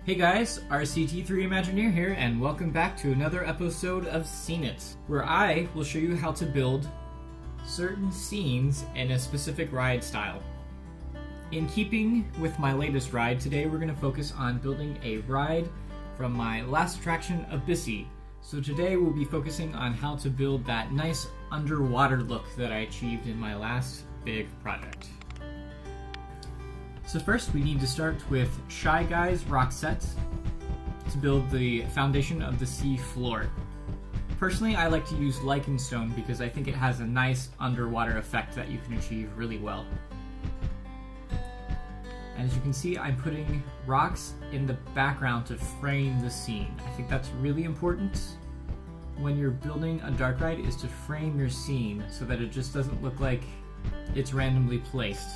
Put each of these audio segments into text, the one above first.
Hey guys, RCT3 Imagineer here, and welcome back to another episode of Scene It, where I will show you how to build certain scenes in a specific ride style. In keeping with my latest ride, today we're going to focus on building a ride from my last attraction, Abyssy. So today we'll be focusing on how to build that nice underwater look that I achieved in my last big project. So first we need to start with Shy Guy's rock set to build the foundation of the sea floor. Personally, I like to use lichen stone because I think it has a nice underwater effect that you can achieve really well. And as you can see, I'm putting rocks in the background to frame the scene. I think that's really important when you're building a dark ride, is to frame your scene so that it just doesn't look like it's randomly placed.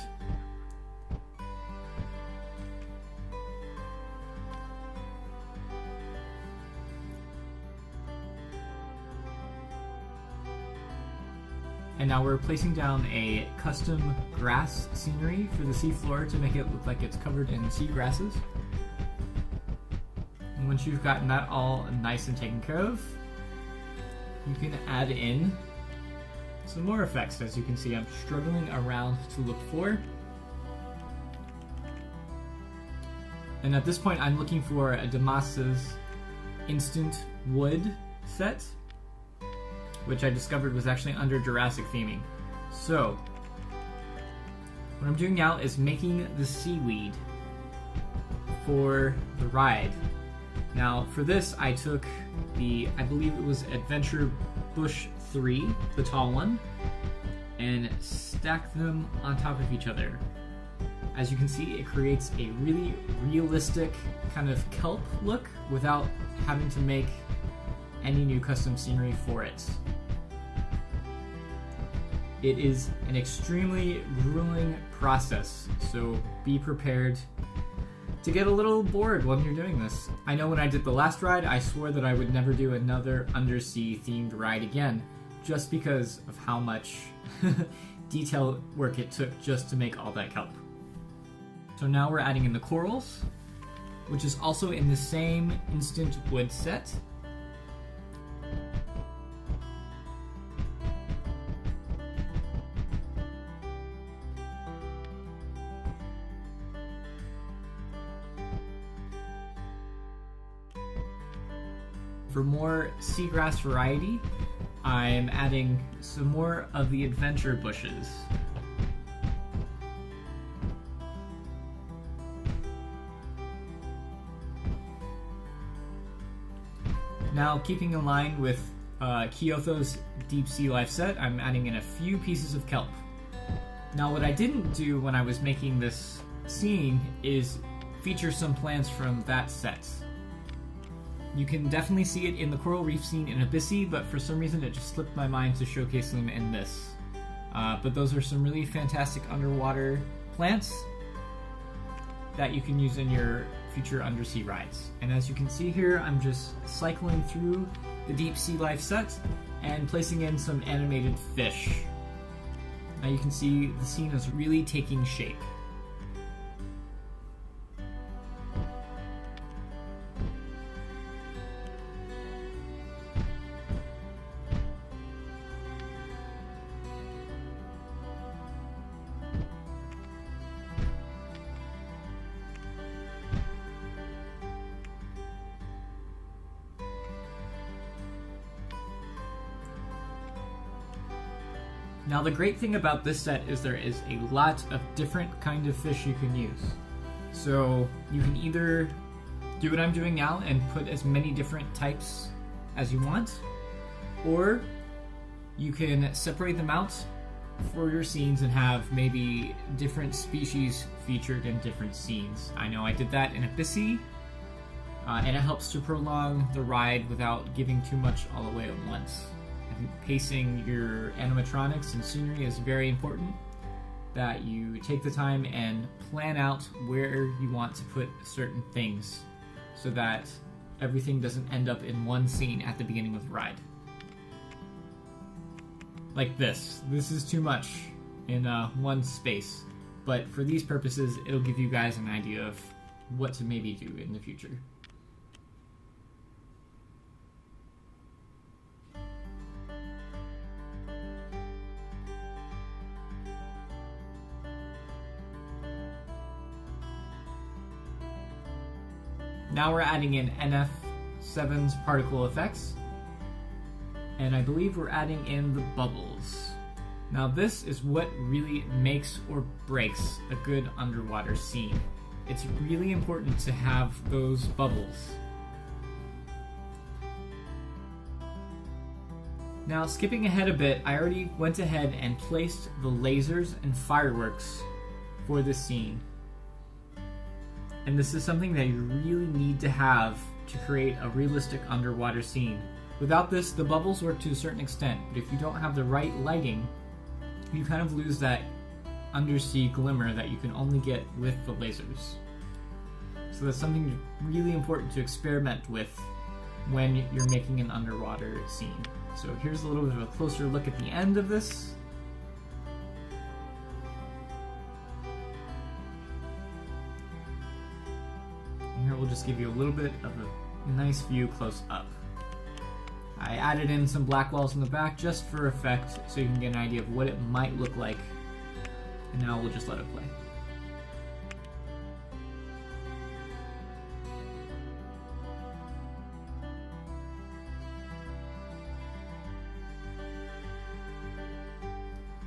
And now we're placing down a custom grass scenery for the seafloor to make it look like it's covered in sea grasses. And once you've gotten that all nice and taken care of, you can add in some more effects. As you can see, I'm struggling around to look for. And at this point, I'm looking for a Damas's instant wood set, which I discovered was actually under Jurassic theming. So, what I'm doing now is making the seaweed for the ride. Now, for this, I took I believe it was Adventure Bush 3, the tall one, and stacked them on top of each other. As you can see, it creates a really realistic kind of kelp look without having to make any new custom scenery for it. It is an extremely grueling process, so be prepared to get a little bored when you're doing this. I know when I did the last ride, I swore that I would never do another undersea themed ride again, just because of how much detail work it took just to make all that kelp. So now we're adding in the corals, which is also in the same instant wood set. For more seagrass variety, I'm adding some more of the adventure bushes. Now, keeping in line with Kyotho's Deep Sea Life set, I'm adding in a few pieces of kelp. Now, what I didn't do when I was making this scene is feature some plants from that set. You can definitely see it in the coral reef scene in Abyssy, but for some reason it just slipped my mind to showcase them in this. But those are some really fantastic underwater plants that you can use in your future undersea rides. And as you can see here, I'm just cycling through the Deep Sea Life set and placing in some animated fish. Now you can see the scene is really taking shape. Now the great thing about this set is there is a lot of different kind of fish you can use. So you can either do what I'm doing now and put as many different types as you want, or you can separate them out for your scenes and have maybe different species featured in different scenes. I know I did that in Abyssy, and it helps to prolong the ride without giving too much all the way at once. Pacing your animatronics and scenery is very important, that you take the time and plan out where you want to put certain things so that everything doesn't end up in one scene at the beginning of the ride. Like this. This is too much in one space, but for these purposes it'll give you guys an idea of what to maybe do in the future. Now we're adding in NF7's particle effects, and I believe we're adding in the bubbles. Now this is what really makes or breaks a good underwater scene. It's really important to have those bubbles. Now skipping ahead a bit, I already went ahead and placed the lasers and fireworks for this scene. And this is something that you really need to have to create a realistic underwater scene. Without this, the bubbles work to a certain extent, but if you don't have the right lighting, you kind of lose that undersea glimmer that you can only get with the lasers. So that's something really important to experiment with when you're making an underwater scene. So here's a little bit of a closer look at the end of this. Here we'll just give you a little bit of a nice view close up. I added in some black walls in the back just for effect so you can get an idea of what it might look like. And now we'll just let it play.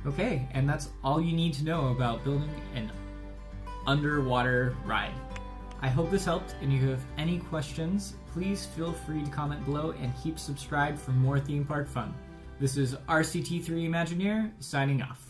Okay, and that's all you need to know about building an underwater ride. I hope this helped, and if you have any questions, please feel free to comment below and keep subscribed for more theme park fun. This is RCT3 Imagineer, signing off.